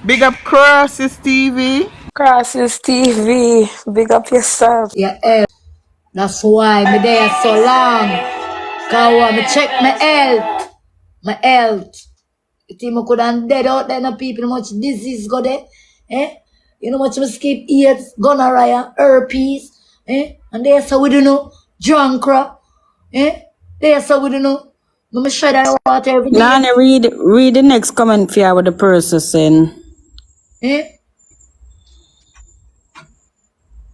Big up Crosses TV. Crosses TV, big up yourself. Yeah, that's why me there so long. Cause I me check my health. My health. You think I could have dead out there, no people, much disease go there? Eh? You know much skip AIDS, gonorrhea, herpes, eh? And they so we don't know, drunk, eh? They so we don't know. Me shred that water every day. Nani, read the next comment for you what the person saying. Eh?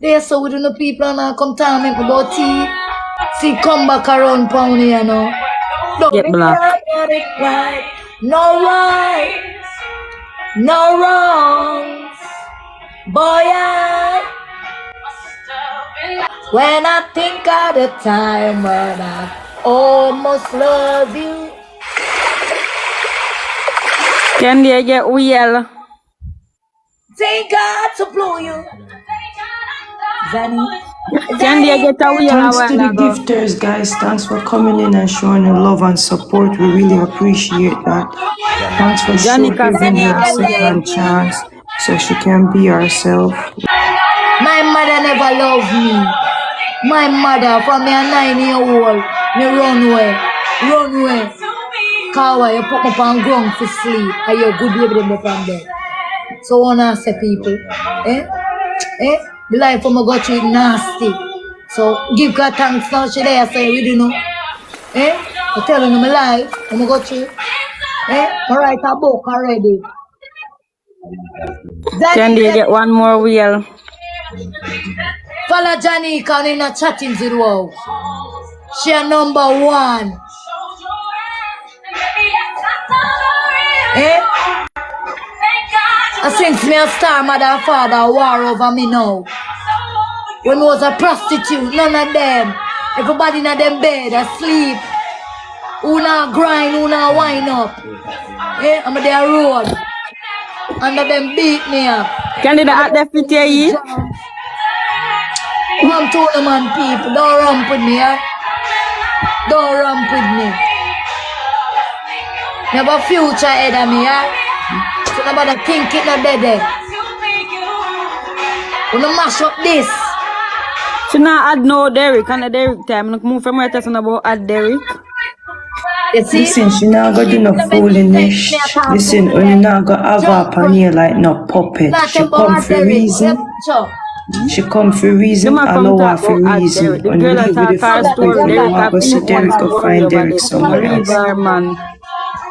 They so we don't know people and I come tell me about tea. See, come back around pound here now. Don't Get black. right. No right. No wrongs. Boy, when I think of the time when I almost love you. Can they get real? Thank God to blow you. Zanny. Can they get a real? Thanks to the gifters, guys. Thanks for coming in and showing your love and support. We really appreciate that. Thanks for giving her a second chance so she can be herself. My mother never loved me. My mother, from me a 9-year-old, me run away. Cause you put me up on ground for sleep, and you good baby them from there. So I wanna say people, the life of my go through is nasty. So give God thanks now she there say we do know. I telling you my life, I'm go through. I write a book already. Can they get one more real? Follow Johnny can in a chatting to Woow. She a number 1. Since me a star mother and father war over me now. When I was a prostitute, none of them. Everybody in them bed asleep. Who not grind, who not wind up. I'm on their road. Under them beat me up. Can they act that fit here? Come tournament people, don't ramp with me, Don't ramp with me. You have a future ahead of me, So nobody think it not dead. We don't mash up this. She not add no Derek and the Derek time. Look move from right to about add Derek. You see? Listen, she not gonna do no foolishness. Listen, when you not gonna have her upon here like no puppet. She come for reason. She come for reason, allow her for reason. When you leave with the fact you want to see Derek, go find Derek somewhere else.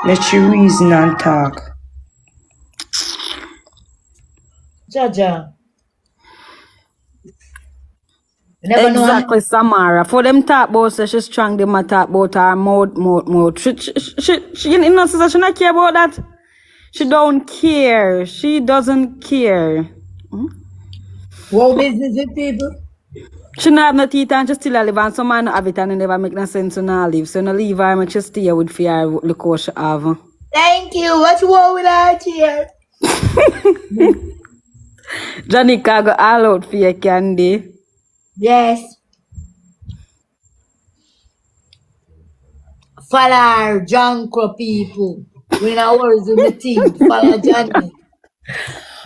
Let you reason and talk. Jaja. Exactly, Samara. For them talk about say she's strong, them talk about her mouth. She you know, sister, she not care about that. She don't care. She doesn't care. What business with people? She not have no teeth and she still live, and some man not have it and it never make no sense to not live. So no leave her, make she stay with fear, look how she have. Thank you. What's wrong with her here? Johnny can go all out for your candy. Yes. Follow drunk people. We not worry with the team. Follow Johnny.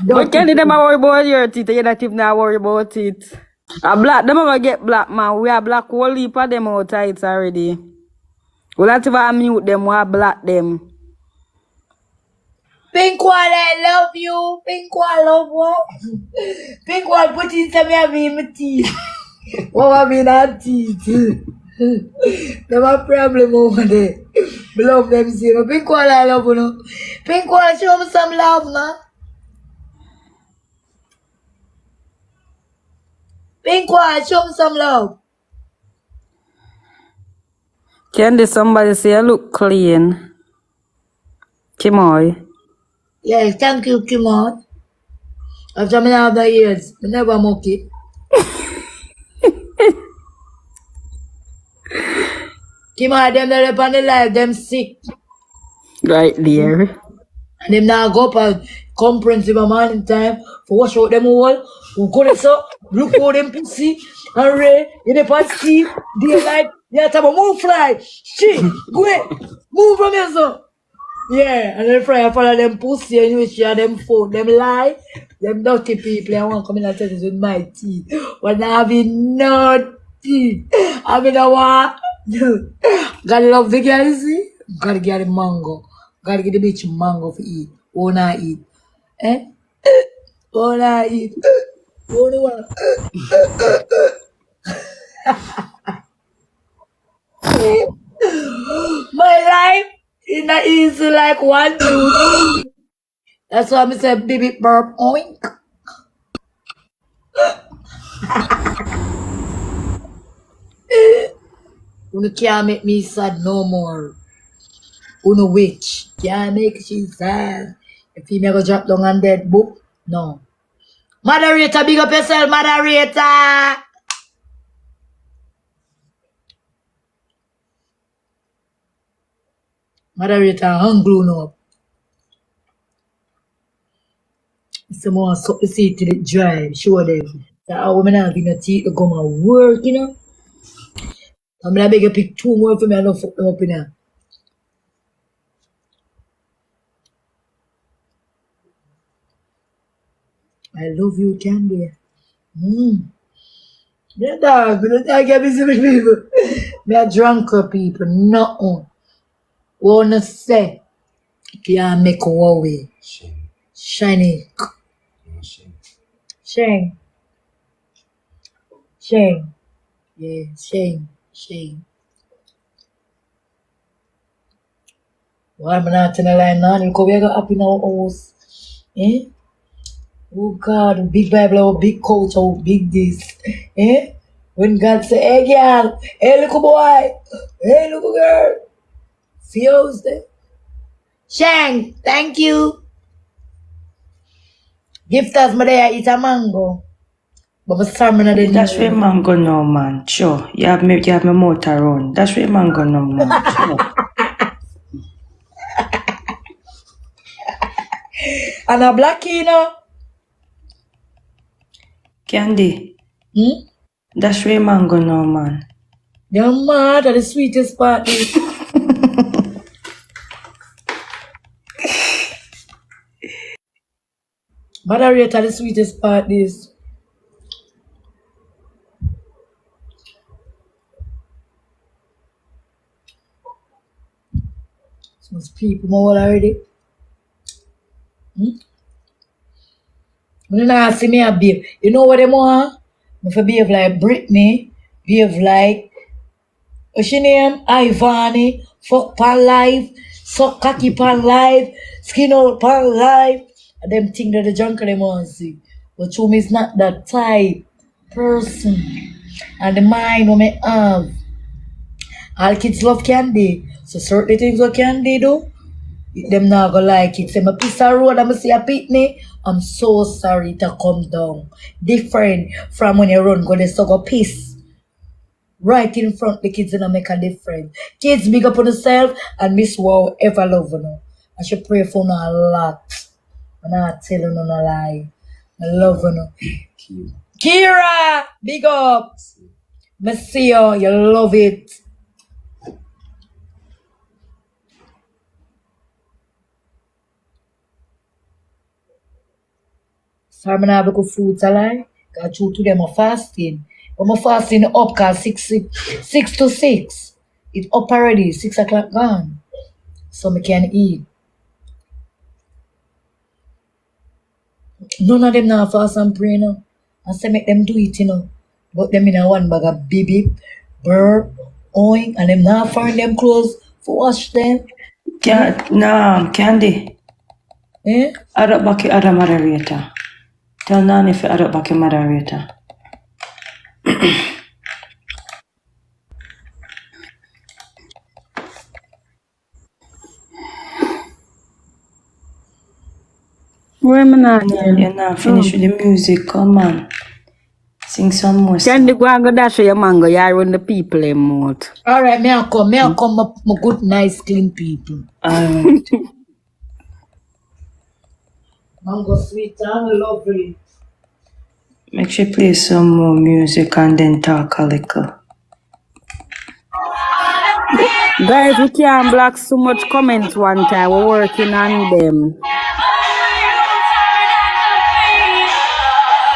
But candy them a worry about your teeth, you not even not worry about it. A black, them gonna get black, man. We are black whole heap of them out tight already. We not even mute them, we are black them. Pink Wall, I love you. Pink Wall, love what? Pink Wall put in some of me in my teeth. What I mean that teeth? Them a problem over there. Love them, see. Pink Wall, I love you. No? Pink Wall, show me some love, man. Pink Wall, show me some love. Can somebody say I look clean? Kimoy. Yes, thank you, Kimon. After I have the years, I never mock it. Kimon, them that on the life, them sick. Right there. And them now go up and comprehensive amount in time for wash out them all. Who go there so, look for them pussy, and Ray, in the past sleep, daylight, you have to move fly. Shit, go ahead, move from here, so. Yeah, and then fry follow them pussy and you share them phone, them lie, them dirty people. I want to come in and tell this with my teeth. When I be naughty, I mean, I want. God love the girl, you see? Gotta get the mango. Gotta get the bitch mango for eat. Wanna eat. Eh? Wanna eat. Wanna what? My life is not easy like 1, 2, 3. That's why I say baby burp oink. You can't make me sad no more. Uno witch. Can't make she sad. If you never drop down on dead book, no. Moderator, big up yourself, moderator. Moderator, hungry now. Someone suck the seat till it dry. Show them. That our women have no teeth to come and work, you know. I'm gonna beg you pick 2 more for me and don't fuck them up in there. I love you, Candy. Yeah, dog. The dog get busy with people. Me a drunker people. Nothing. Wanna say. Can't make Huawei. Shiny. Shame. Shame. Yeah, shame. Shame. Why am I not in the line now? Because we got up in our house. Eh? Oh God, big Bible, big coach, big this. Eh? When God say, hey girl, hey little boy, hey little girl. Feels there. Shang, thank you. Gift us my day, eat a mango. But my stamina didn't. That's where mango no man. Sure. You have me motor run. That's where mango no man. Sure. And a black, you know. Candy. That's where mango no man. You're mad at the sweetest part. Moderator, the sweetest part is. Some people more already. When you see me a behave, you know what they want? If I behave like Britney, behave like what's your name? Ivani, fuck pan life, suck cocky pan life, skin out pan life. And them things that the junker them want to see. But Chum is not that type person. And the mind what me have. All kids love candy. So certain things what candy do, them not gonna like it. Say my piece of road, I'ma see a pitney. I'm so sorry to come down. Different from when you run, go they go piss. Right in front the kids and make a difference. Kids big up on themselves and Miss Wow ever love you. I should pray for you a lot. I'm not telling you no lie. I love you. Kira, big up. I see you, you love it. So I'm not have food salad. Got you today I'm fasting. But I'm fasting up cause 6 to 6. It's up already, 6 o'clock gone. So I can eat. None of them now fast and pray now. I say make them do it, you know. But them in a one bag of baby, burp, oink, and them now find them clothes for wash them. Candy. Eh? Add up back your other moderator. Tell Nani if you add up back your moderator. Where am I not? You're not finished with the music. Come on. Sing some more. Candy go and go dash your mango. You run the people in mouth. Alright, may I come, my good, nice, clean people. Alright. Mango sweet and lovely. Make sure you play some more music and then talk a little. Guys, we can't block so much comments one time. We're working on them.